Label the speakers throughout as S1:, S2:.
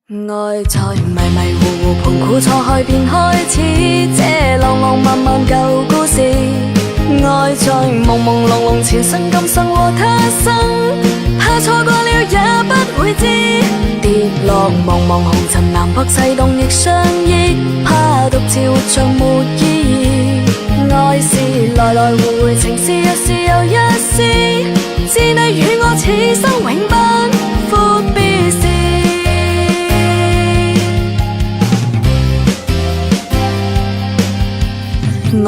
S1: 愛在迷迷糊糊盤古錯開便開始，這浪浪漫漫舊故事。愛在朦朦朧朧前生今生和他生，怕錯過了也不會知。跌落茫茫紅塵南北西東亦相依，怕獨自活着沒意義。愛是來來回回，情是一時又一時，知你與我此生永不闊別時。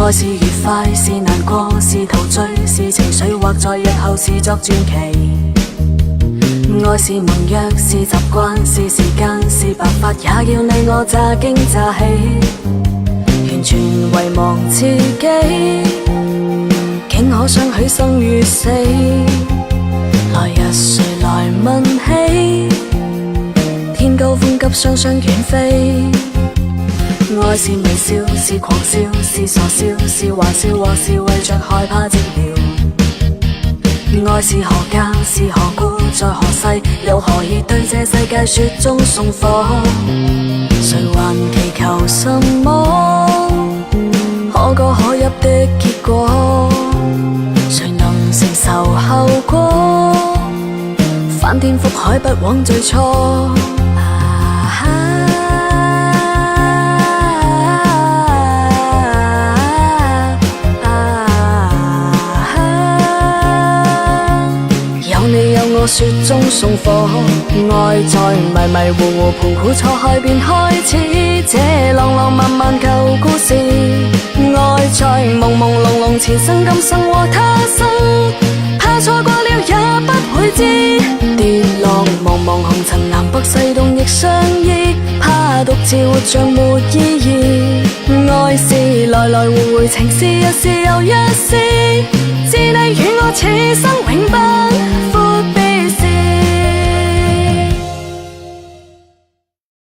S1: 愛是愉快，是難過，是陶醉，是情緒，或在日後是作傳奇。愛是盟約，是習慣，是時間，是白髮，也要你我乍驚乍喜，完全遺忘自己，竟可相許生與死。來日誰來問起？天高風急，雙雙遠飛。愛是微笑，是狂笑，是傻笑，是玩笑，或是為着害怕寂寥。愛是何家，是何故，在何世，又何以對這世界雪中送火？誰還祈求什麼可歌可泣的結果？誰能承受後果？翻天覆海，不枉最初。我雪中送火，愛在迷迷糊糊盤古錯開便開始，這浪浪漫漫舊故事。愛在朦朦朧朧前生今生和他生，怕錯過了也不會知。跌落茫茫紅塵南北西東亦相依，怕獨自活着沒意義。愛是來來回回，情是一時又一時，知你與我此生永不